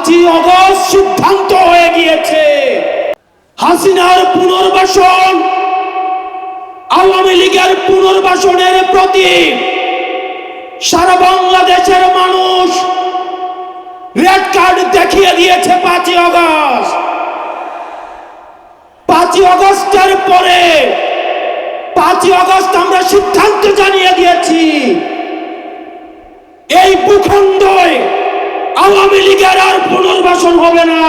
5 August সিদ্ধান্ত হয়ে গিয়েছে হাসিনার পুনর্বাসন আওয়ামী লীগের পুনর্বাসনের প্রতি সারা বাংলাদেশের মানুষ রেড কার্ড দেখিয়ে দিয়েছে 5 আগস্ট। 5 আগস্টের পরে 5 আগস্ট আমরা সিদ্ধান্ত জানিয়ে দিয়েছি এই ভূখণ্ডে আওয়ামী লীগের আর পুনর্বাসন হবে না।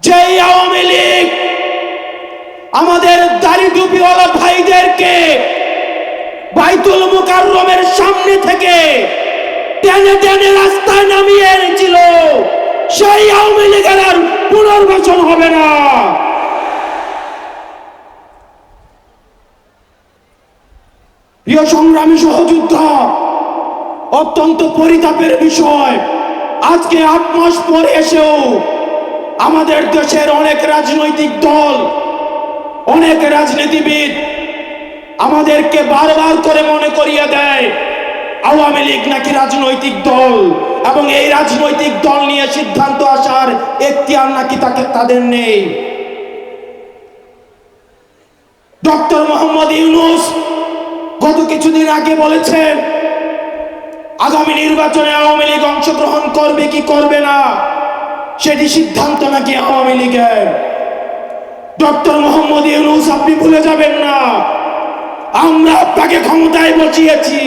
যেই আওয়ামী লীগ আমাদের দাড়ি টুপিওয়ালা ভাইদেরকে বাইতুল মুকাররমের সামনে থেকে টেনে টেনে রাস্তায় নামিয়ে এনেছিল, সেই আওয়ামী লীগের আর পুনর্বাসন হবে না। প্রিয় সংগ্রামী সহযোদ্ধা, অত্যন্ত পরিতাপের বিষয়, আজকে 8 মাস পরে এসেও আমাদের দেশের অনেক রাজনৈতিক দল, অনেক রাজনীতিবিদ আমাদেরকে বারবার করে মনে করিয়ে দেয় আওয়ামী লীগ নাকি রাজনৈতিক দল, এবং এই রাজনৈতিক দল নিয়ে সিদ্ধান্ত আসার এখতিয়ার নাকি তাদের নেই। ডক্টর মোহাম্মদ ইউনূস গত কিছুদিন আগে বলেছেন আগামী নির্বাচনে আওয়ামী লীগ অংশগ্রহণ করবে কি করবে না সেটি সিদ্ধান্ত নাকি আওয়ামী লীগের। ডক্টর মোহাম্মদ ইউনূস, আপনি ভুলে যাবেন না আমরা আপনাকে ক্ষমতায় বসিয়েছি।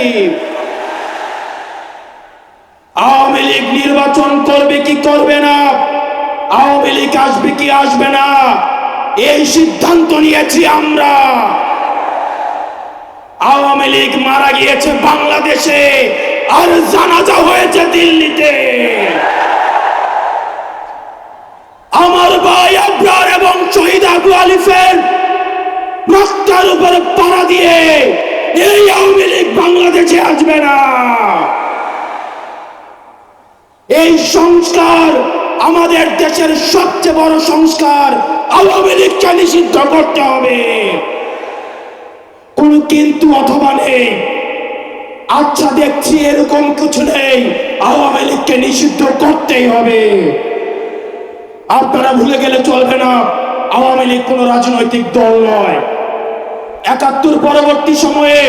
আওয়ামী লীগ নির্বাচন করবে কি করবে না, আওয়ামী লীগ আসবে কি আসবে না, এই সিদ্ধান্ত নিয়েছি আমরা। আওয়ামী লীগ মারা গিয়েছে বাংলাদেশে, আর জানাজা হয়েছে দিল্লিতে। আমার ভাই আবরার এবং শহীদ আবু আলিফের রক্তের উপরে পাড়া দিয়ে এই আওয়ামী লীগ বাংলাদেশে আসবে না। এই সংস্কার আমাদের দেশের সবচেয়ে বড় সংস্কার, আওয়ামী লীগকে নিষিদ্ধ করতে হবে। কোন কিন্তু অথবা নেই, আচ্ছা দেখছি এরকম কিছু নেই, আওয়ামী লীগকে নিষিদ্ধ করতেই হবে। আপনারা ভুলে গেলে চলবে না, আওয়ামী লীগ কোন রাজনৈতিক দল নয়। ৭১ পরবর্তী সময়ে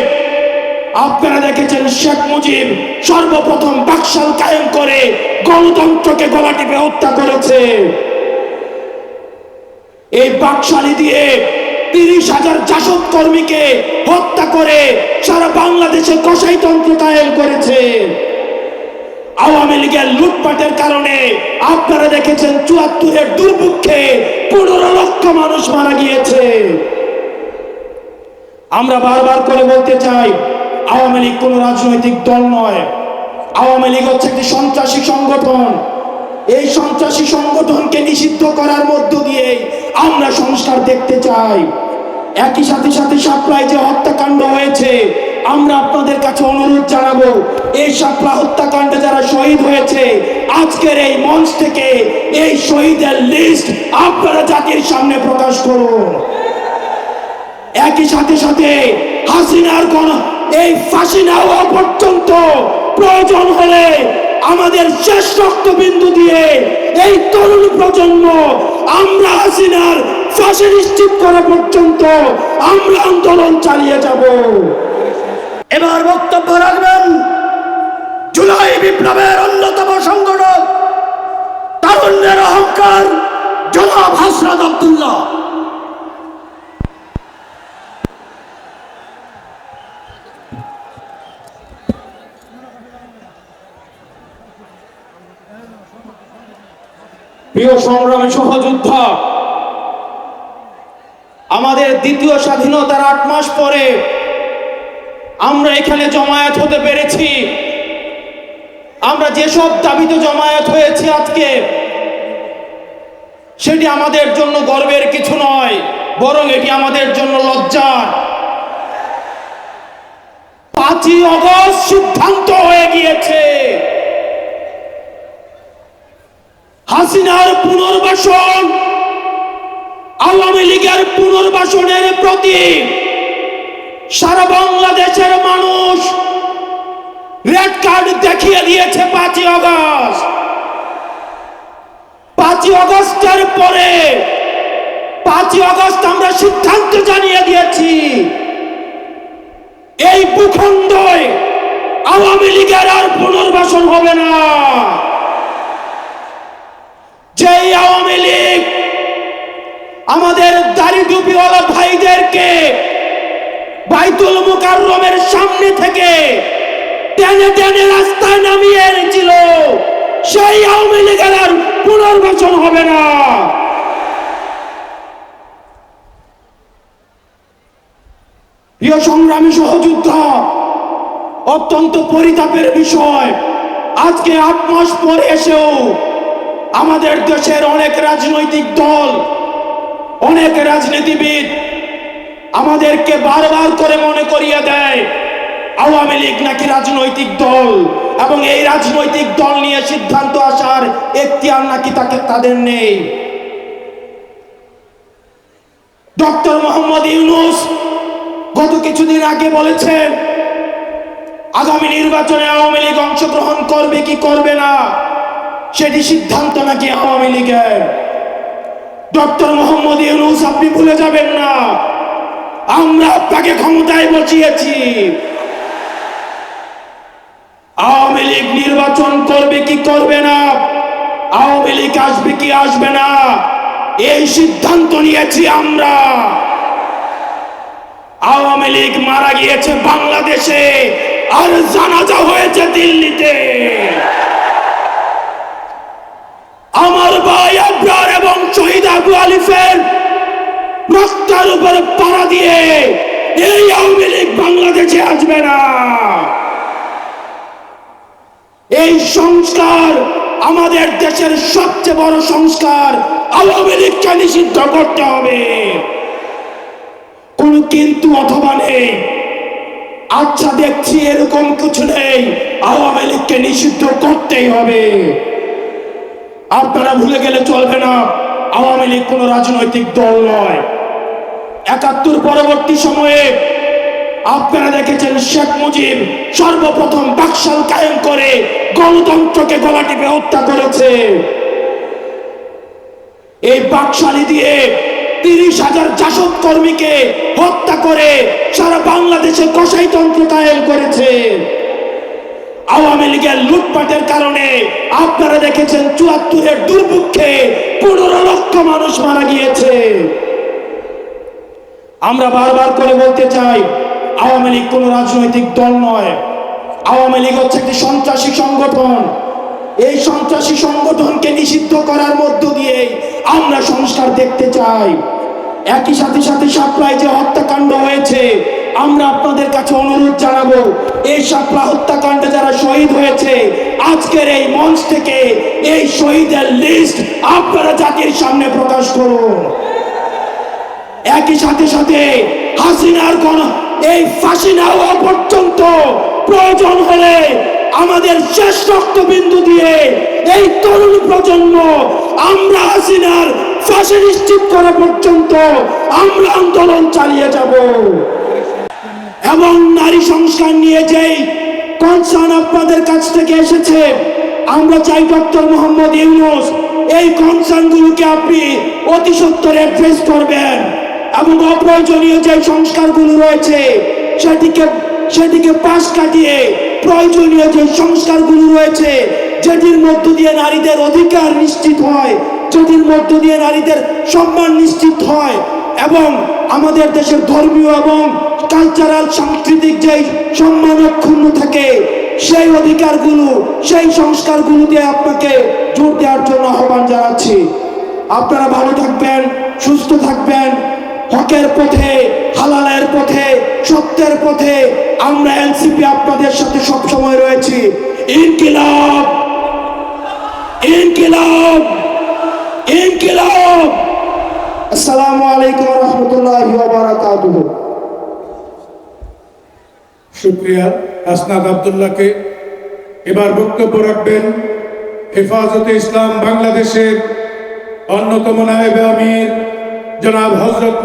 আপনারা দেখেছেন শেখ মুজিব সর্বপ্রথম বাকশাল কায়েম করে গণতন্ত্রকে গলা টিপে হত্যা করেছে। এই বাকশালী দিয়ে ৩০,০০০ জাসদ কর্মীকে হত্যা করে সারা বাংলাদেশে কসাইতন্ত্র কায়েম করেছে। আওয়ামী লীগের লুটপাটের কারণে আপনারা দেখেছেন ৭৪-এর দুর্ভিক্ষে ১৫ লক্ষ মানুষ মারা গিয়েছে। আমরা বারবার করে বলতে চাই আওয়ামী লীগ কোন রাজনৈতিক দল নয়, আওয়ামী লীগ হচ্ছে একটি সন্ত্রাসী সংগঠন। এই সন্ত্রাসী সংগঠনকে নিষিদ্ধ করার মধ্য দিয়ে আমরা সংস্কার দেখতে চাই। একই সাথে শাপলায় যে হত্যাকাণ্ড হয়েছে, আমরা আপনাদের কাছে অনুরোধ জানাবো এই শাপলা হত্যাকাণ্ডে যারা শহীদ হয়েছে আজকের এই মঞ্চ থেকে এই শহীদের লিস্ট আপনারা জাতির সামনে প্রকাশ করুন। একই সাথে হাসিনার এই ফাঁসি না হওয়া পর্যন্ত প্রয়োজন হলে আমাদের শেষ রক্তবিন্দু দিয়ে এই তরুণ প্রজন্ম আমরা হাসিনার ফাঁসি নিশ্চিত করা পর্যন্ত আমরা আন্দোলন চালিয়ে যাব। এবার বক্তব্য রাখবেন জুলাই বিপ্লবের অন্যতম সংগঠক, তারুণ্যের অহংকার জনাব হাসরাত আব্দুল্লাহ। প্রিয় সংগ্রামী সহযোদ্ধা, আমাদের দ্বিতীয় স্বাধীনতার ৮ মাস পরে আমরা এখানে জমায়েত হতে পেরেছি। আমরা যেসব দাবিতে জমায়েত হয়েছি আজকে, সেটি আমাদের জন্য গর্বের কিছু নয়, বরং এটি আমাদের জন্য লজ্জার। 5 আগস্ট সিদ্ধান্ত হয়ে গিয়েছে হাসিনার পুনর্বাসন আওয়ামী লীগের পুনর্বাসনের প্রতি সারা বাংলাদেশের মানুষ রেড কার্ড দেখিয়ে দিয়েছে 5ই আগস্ট। 5ই আগস্টের পরে 5ই আগস্ট আমরা সিদ্ধান্ত জানিয়ে দিয়েছি, এই ভূখণ্ডে আওয়ামী লীগের আর পুনর্বাসন হবে না। যেই আওয়ামী লীগ আমাদের দাড়ি টুপিওয়ালা ভাইদেরকে বাইতুল মুকাররমের সামনে থেকে টেনে টেনে রাস্তায় নামিয়ে এনেছিল, সেই আওয়ামী লীগের আর পুনর্বাসন হবে না। প্রিয় সংগ্রামী সহযোদ্ধা, অত্যন্ত পরিতাপের বিষয়, আজকে 8 মাস পরে এসেও আমাদের দেশের অনেক রাজনৈতিক দল, অনেক রাজনীতিবিদ আমাদেরকে বারবার করে মনে করিয়ে দেয় আওয়ামী লীগ নাকি রাজনৈতিক দল, এবং এই রাজনৈতিক দল নিয়ে সিদ্ধান্ত আসার এখতিয়ার নাকি তাদের নেই। ডক্টর মোহাম্মদ ইউনূস গত কিছুদিন আগে বলেছেন আগামী নির্বাচনে আওয়ামী লীগ অংশগ্রহণ করবে কি করবে না সেটি সিদ্ধান্ত নাকি আওয়ামী লীগের। ডক্টর মোহাম্মদ ইউনূস, আপনি ভুলে যাবেন না, আমরা আপনাকে ক্ষমতায় বসিয়েছি। আওয়ামী লীগ নির্বাচন করবে কি করবে না, আওয়ামী লীগ আসবে কি আসবে না, এই সিদ্ধান্ত নিয়েছি আমরা। আওয়ামী লীগ মারা গিয়েছে বাংলাদেশে, আর জানাজা হয়েছে দিল্লিতে। আমার ভাই আবরার এবং শহীদ আবু আলিফের রক্তের উপরে পাড়া দিয়ে এই আওয়ামী লীগ বাংলাদেশে আসবে না। এই সংস্কার আমাদের দেশের সবচেয়ে বড় সংস্কার, আওয়ামী লীগকে নিষিদ্ধ করতে হবে। কোন কিন্তু অথবা নেই, আচ্ছা দেখছি এরকম কিছু নেই, আওয়ামী লীগকে নিষিদ্ধ করতেই হবে। আপনারা ভুলে গেলে চলবে না, আওয়ামী লীগ কোন রাজনৈতিক দল নয়। ৭১ পরবর্তী সময়ে আপনারা দেখেছেন শেখ মুজিব সর্বপ্রথম বাকশাল কায়েম করে গণতন্ত্রকে গলা টিপে হত্যা করেছে। এই বাকশালী দিয়ে ৩০,০০০ জাসদ কর্মীকে হত্যা করে সারা বাংলাদেশে কসাইতন্ত্র কায়েম করেছে। আওয়ামী লীগের লুটপাটের কারণে আপনারা দেখেছেন ৭৪-এর দুর্ভিক্ষে ১৫ লক্ষ মানুষ মারা গিয়েছে। আমরা বারবার করে বলতে চাই, আওয়ামী লীগ কোন রাজনৈতিক দল নয়। আওয়ামী লীগ হচ্ছে একটি সন্ত্রাসী সংগঠন। এই সন্ত্রাসী সংগঠনকে নিষিদ্ধ করার মধ্য দিয়ে আমরা সংস্কার দেখতে চাই। একই সাথে শাপলায় যে হত্যাকাণ্ড হয়েছে, আমরা আপনাদের কাছে অনুরোধ জানাবো, এই শাপলা হত্যাকাণ্ডে যারা শহীদ হয়েছে, আজকের এই মঞ্চ থেকে এই শহীদের লিস্ট আপনারা জাতির সামনে প্রকাশ করুন। একই সাথে হাসিনার এই ফাঁসি না হওয়া পর্যন্ত প্রয়োজন হলে আমাদের শেষ রক্তবিন্দু দিয়ে এই তরুণ প্রজন্ম আমরা হাসিনার ফাঁসি নিশ্চিত করা পর্যন্ত আমরা আন্দোলন চালিয়ে যাব। এবং নারী সংস্কার নিয়ে যেই কনসার্ন আপনাদের কাছ থেকে এসেছে, আমরা চাই ডক্টর মোহাম্মদ ইউনূস এই কনসার্নগুলোকে আপনি অতি সত্বর অ্যাড্রেস করবেন, এবং অপ্রয়োজনীয় যে সংস্কারগুলো রয়েছে সেটিকে পাশ কাটিয়ে প্রয়োজনীয় যে সংস্কারগুলো রয়েছে, যেটির মধ্য দিয়ে নারীদের অধিকার নিশ্চিত হয়, যেটির মধ্য দিয়ে নারীদের সম্মান নিশ্চিত হয়, এবং আমাদের দেশের ধর্মীয় এবং কালচারাল সাংস্কৃতিক যে সম্মান অক্ষুণ্ণ থাকে, সেই অধিকারগুলো, সেই সংস্কারগুলো দিয়ে আপনাকে জোর দেওয়ার জন্য আহ্বান জানাচ্ছি। আপনারা ভালো থাকবেন, সুস্থ থাকবেন, হকের পথে, হালালের পথে, সত্যের পথে আমরা এনসিপি আপনাদের সাথে সব সময় রয়েছি। ইনকিলাব, ইনকিলাব, ইনকিলাব। আসসালামু আলাইকুম ওয়া রাহমাতুল্লাহি ওয়া বারাকাতুহু। শুকরিয়া হাসনাত আব্দুল্লাহকে। এবার বক্তব্য রাখবেন হেফাজতে ইসলাম বাংলাদেশের অন্যতম নায়েবে আমির জনাব হযরত